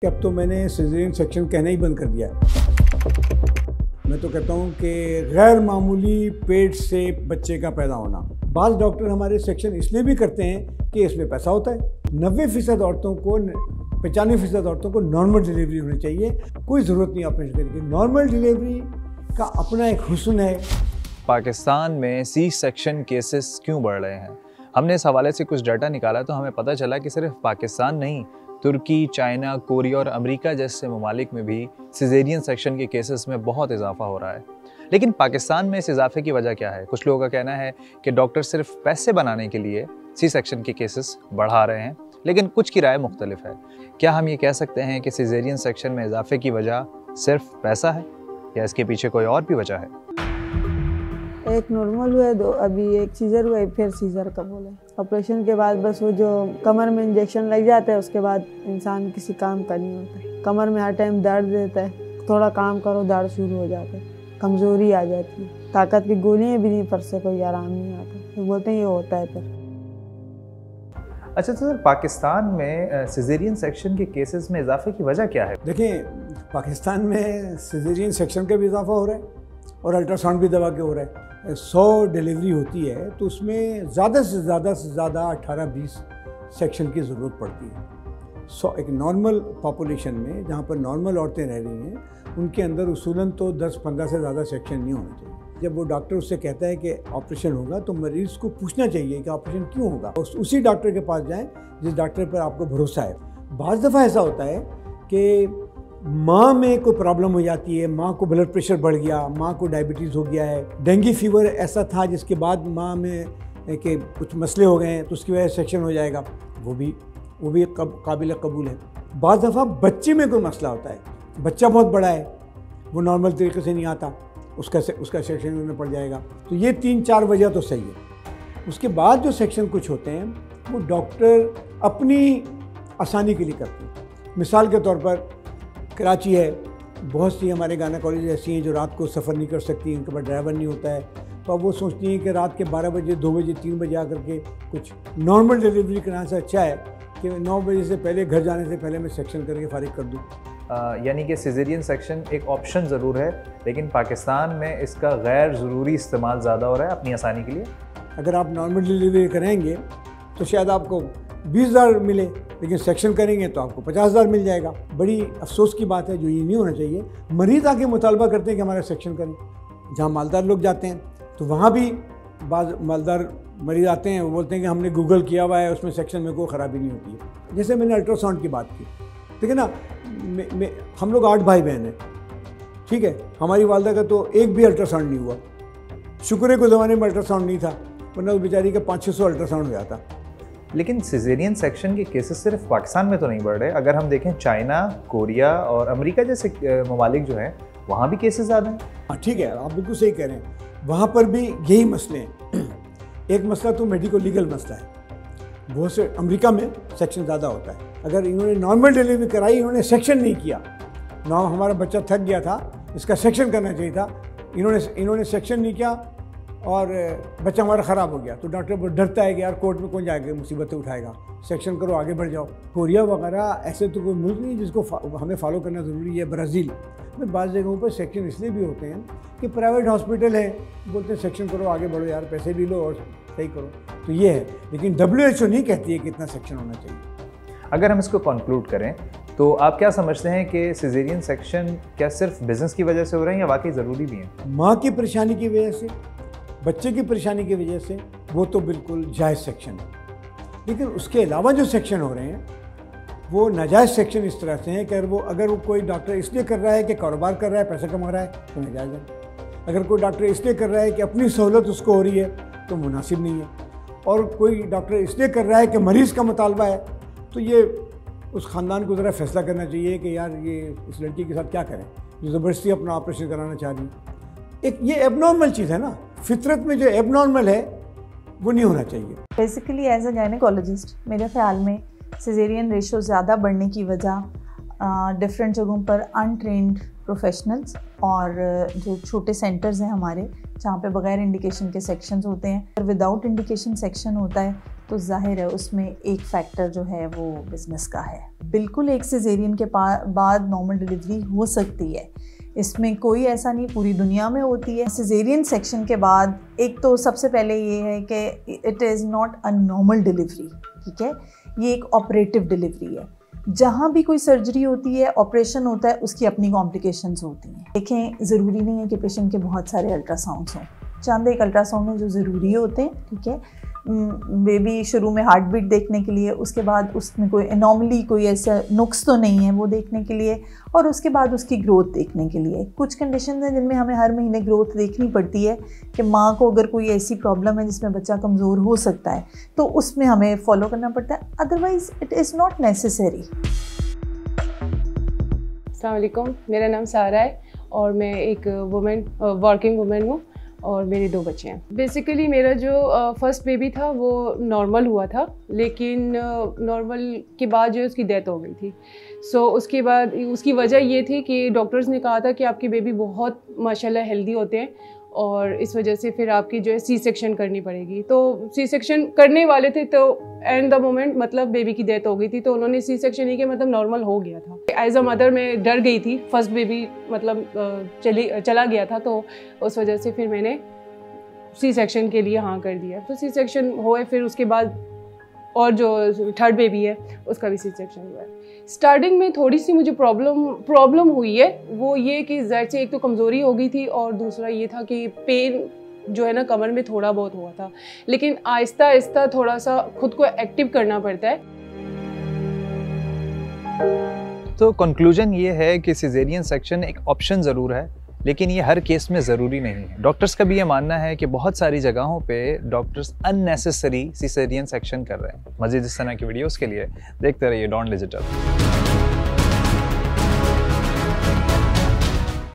कि अब तो मैंने सिजेरियन सेक्शन कहना ही बंद कर दिया है। मैं तो कहता हूँ कि गैर मामूली पेट से बच्चे का पैदा होना। बाज़ डॉक्टर हमारे सेक्शन इसलिए भी करते हैं कि इसमें पैसा होता है। 90% औरतों को 95% औरतों को नॉर्मल डिलीवरी होनी चाहिए, कोई ज़रूरत नहीं ऑपरेशन करने की। नॉर्मल डिलीवरी का अपना एक हुस्न है। पाकिस्तान में सी सेक्शन केसेस क्यों बढ़ रहे हैं? हमने इस हवाले से कुछ डाटा निकाला तो हमें पता चला कि सिर्फ पाकिस्तान नहीं, तुर्की, चाइना, कोरिया और अमेरिका जैसे ममालिक में भी सिजेरियन सेक्शन के केसेस में बहुत इजाफा हो रहा है। लेकिन पाकिस्तान में इस इजाफे की वजह क्या है? कुछ लोगों का कहना है कि डॉक्टर सिर्फ पैसे बनाने के लिए सी सेक्शन के केसेस बढ़ा रहे हैं, लेकिन कुछ की राय मुख्तलिफ है। क्या हम ये कह सकते हैं कि सिजेरियन सेक्शन में इजाफे की वजह सिर्फ पैसा है या इसके पीछे कोई और भी वजह है? एक नॉर्मल हुआ है, दो अभी एक सीजर हुआ है, फिर सीजर का बोला है। ऑपरेशन के बाद बस वो जो कमर में इंजेक्शन लग जाता है, उसके बाद इंसान किसी काम का नहीं होता है। कमर में हर टाइम दर्द देता है, थोड़ा काम करो दर्द शुरू हो जाता है, कमज़ोरी आ जाती है, ताकत की गोलियाँ भी नहीं, पर से कोई आराम नहीं आता। तो बोलते हैं ये होता है फिर। अच्छा सर, पाकिस्तान में सिजेरियन सेक्शन के केसेस में इजाफे की वजह क्या है? देखें, पाकिस्तान में सिजेरियन सेक्शन का भी इजाफा हो रहा है और अल्ट्रासाउंड भी दबा के हो रहा है। 100 डिलीवरी होती है तो उसमें ज़्यादा से ज़्यादा 18-20 सेक्शन की ज़रूरत पड़ती है। एक नॉर्मल पॉपुलेशन में जहाँ पर नॉर्मल औरतें रह रही हैं, उनके अंदर उसूलन तो 10-15 से ज़्यादा सेक्शन नहीं होने चाहिए। जब वो डॉक्टर उससे कहता है कि ऑपरेशन होगा तो मरीज़ को पूछना चाहिए कि ऑपरेशन क्यों होगा, और उसी डॉक्टर के पास जाएँ जिस डॉक्टर पर आपको भरोसा है। बाज़ दफ़ा ऐसा होता है कि माँ में कोई प्रॉब्लम हो जाती है, माँ को ब्लड प्रेशर बढ़ गया, माँ को डायबिटीज़ हो गया है, डेंगू फीवर ऐसा था जिसके बाद माँ में के कुछ मसले हो गए हैं तो उसकी वजह से सेक्शन हो जाएगा, वो भी काबिल कबूल है। बाज़ दफ़ा बच्चे में कोई मसला होता है, बच्चा बहुत बड़ा है, वो नॉर्मल तरीके से नहीं आता, उसका सेक्शन में पड़ जाएगा। तो ये 3-4 वजह तो सही है। उसके बाद जो सेक्शन कुछ होते हैं वो डॉक्टर अपनी आसानी के लिए करते हैं। मिसाल के तौर पर कराची है, बहुत सी हमारे गायनेकोलॉजिस्ट ऐसी हैं जो रात को सफ़र नहीं कर सकती, उनके पास ड्राइवर नहीं होता है, तो अब वो सोचती हैं कि रात के 12 बजे, 2 बजे, 3 बजे आकर के कुछ नॉर्मल डिलीवरी कराने से अच्छा है कि 9 बजे से पहले, घर जाने से पहले मैं सेक्शन करके फारिग कर दूँ। यानी कि सिजेरियन सेक्शन एक ऑप्शन ज़रूर है, लेकिन पाकिस्तान में इसका गैर ज़रूरी इस्तेमाल ज़्यादा हो रहा है अपनी आसानी के लिए। अगर आप नॉर्मल डिलीवरी करेंगे तो शायद आपको 20,000 मिले, लेकिन सेक्शन करेंगे तो आपको 50,000 मिल जाएगा। बड़ी अफसोस की बात है, जो ये नहीं होना चाहिए। मरीज़ आके मुतालबा करते हैं कि हमारा सेक्शन करें। जहाँ मालदार लोग जाते हैं तो वहाँ भी बाज़ मालदार मरीज़ आते हैं, वो बोलते हैं कि हमने गूगल किया हुआ है, उसमें सेक्शन में कोई ख़राबी नहीं होती है। जैसे मैंने अल्ट्रासाउंड की बात की, ठीक है ना, हम लोग 8 भाई बहन हैं, ठीक है, हमारी वालदा का तो एक भी अल्ट्रासाउंड नहीं हुआ। शुक्र है, कोई ज़माने में अल्ट्रासाउंड नहीं था, वरना उस बेचारी का 500-600 अल्ट्रासाउंड हो जाता। लेकिन सिजेरियन सेक्शन के केसेस सिर्फ पाकिस्तान में तो नहीं बढ़ रहे। अगर हम देखें चाइना, कोरिया और अमेरिका जैसे ममालिक जो हैं, वहाँ भी केसेस ज़्यादा हैं। हाँ ठीक है, आप बिल्कुल सही कह रहे हैं, वहाँ पर भी यही मसले हैं। एक मसला तो मेडिको लीगल मसला है, बहुत से अमेरिका में सेक्शन ज़्यादा होता है। अगर इन्होंने नॉर्मल डिलीवरी कराई, इन्होंने सेक्शन नहीं किया, हमारा बच्चा थक गया था, इसका सेक्शन करना चाहिए था, इन्होंने सेक्शन नहीं किया और बच्चा हमारा ख़राब हो गया, तो डॉक्टर डरता है कि यार कोर्ट में कौन जाएगा, मुसीबतें उठाएगा, सेक्शन करो, आगे बढ़ जाओ। कोरिया वगैरह ऐसे तो कोई मुल्क नहीं जिसको हमें फॉलो करना ज़रूरी है। ब्राज़ील में बाज़ जगहों पर सेक्शन इसलिए भी होते हैं कि प्राइवेट हॉस्पिटल है, बोलते हैं सेक्शन करो, आगे बढ़ो यार, पैसे भी लो और सही करो, तो ये है। लेकिन WHO नहीं कहती है कि इतना सेक्शन होना चाहिए। अगर हम इसको कंक्लूड करें तो आप क्या समझते हैं कि सिजेरियन सेक्शन क्या सिर्फ बिजनेस की वजह से हो रहे हैं या वाकई ज़रूरी भी हैं? माँ की परेशानी की वजह से, बच्चे की परेशानी की वजह से वो तो बिल्कुल जायज़ सेक्शन है, लेकिन उसके अलावा जो सेक्शन हो रहे हैं वो नाजायज़ सेक्शन इस तरह से हैं कि अगर वो कोई डॉक्टर इसलिए कर रहा है कि कारोबार कर रहा है, पैसा कमा रहा है, तो नाजायज़ है। अगर कोई डॉक्टर इसलिए कर रहा है कि अपनी सहूलत उसको हो रही है, तो मुनासिब नहीं है। और कोई डॉक्टर इसलिए कर रहा है कि मरीज़ का मुतालबा है, तो ये उस ख़ानदान को ज़रा फैसला करना चाहिए कि यार ये इस लड़की के साथ क्या करें जो ज़बरदस्ती अपना ऑपरेशन कराना चाह रही है। एक ये एबनॉर्मल चीज़ है ना, फितरत में जो एबनॉर्मल है वो नहीं होना चाहिए। बेसिकली एज अ गायनेकोलॉजिस्ट मेरे ख्याल में सिजेरियन रेशो ज़्यादा बढ़ने की वजह डिफरेंट जगहों पर अनट्रेंड प्रोफेशनल्स और जो छोटे सेंटर्स हैं हमारे, जहाँ पे बगैर इंडिकेशन के सेक्शंस होते हैं, और विदाउट इंडिकेशन सेक्शन होता है, तो जाहिर है उसमें एक फैक्टर जो है वो बिज़नेस का है। बिल्कुल एक सिजेरियन के बाद नॉर्मल डिलीवरी हो सकती है, इसमें कोई ऐसा नहीं, पूरी दुनिया में होती है। सिजेरियन सेक्शन के बाद एक तो सबसे पहले ये है कि it is not a normal delivery, ठीक है, ये एक ऑपरेटिव डिलीवरी है। जहाँ भी कोई सर्जरी होती है, ऑपरेशन होता है, उसकी अपनी कॉम्प्लिकेशंस होती हैं। देखें, ज़रूरी नहीं है कि पेशेंट के बहुत सारे अल्ट्रासाउंड्स हों, चंद एक अल्ट्रासाउंड में जो ज़रूरी होते हैं, ठीक है। बेबी शुरू में हार्ट बीट देखने के लिए, उसके बाद उसमें कोई एनॉमली, कोई ऐसा नुक्स तो नहीं है वो देखने के लिए, और उसके बाद उसकी ग्रोथ देखने के लिए। कुछ कंडीशन हैं जिनमें हमें हर महीने ग्रोथ देखनी पड़ती है कि माँ को अगर कोई ऐसी प्रॉब्लम है जिसमें बच्चा कमज़ोर हो सकता है तो उसमें हमें फॉलो करना पड़ता है, otherwise it is not necessary. अस्सलाम वालेकुम, मेरा नाम सारा है और मैं एक वर्किंग वुमेन हूँ और मेरे 2 बच्चे हैं। बेसिकली मेरा जो फर्स्ट बेबी था वो नॉर्मल हुआ था, लेकिन नॉर्मल के बाद जो है उसकी डेथ हो गई थी। उसके बाद उसकी वजह ये थी कि डॉक्टर्स ने कहा था कि आपकी बेबी बहुत माशाल्लाह हेल्दी होते हैं और इस वजह से फिर आपकी जो है सी सेक्शन करनी पड़ेगी। तो सी सेक्शन करने वाले थे तो एंड द मोमेंट मतलब बेबी की डेथ हो गई थी, तो उन्होंने सी सेक्शन ही के मतलब नॉर्मल हो गया था। एज अ मदर मैं डर गई थी, फर्स्ट बेबी मतलब चला गया था, तो उस वजह से फिर मैंने सी सेक्शन के लिए हाँ कर दिया। तो सी सेक्शन हुए, फिर उसके बाद और जो थर्ड बेबी है उसका भी सी सेक्शन हुआ है। स्टार्टिंग में थोड़ी सी मुझे प्रॉब्लम हुई है, वो ये कि ज़ाहिर से एक तो कमज़ोरी हो गई थी और दूसरा ये था कि पेन जो है ना कमर में थोड़ा बहुत हुआ था, लेकिन आहिस्ता आहिस्ता थोड़ा सा खुद को एक्टिव करना पड़ता है। तो कंक्लूजन ये है कि सिजेरियन सेक्शन एक ऑप्शन ज़रूर है, लेकिन ये हर केस में ज़रूरी नहीं है। डॉक्टर्स का भी ये मानना है कि बहुत सारी जगहों पे डॉक्टर्स अननेसेसरी सिजेरियन सेक्शन कर रहे हैं। मज़ीद इस तरह की वीडियोस के लिए देखते रहिए डॉन डिजिटल।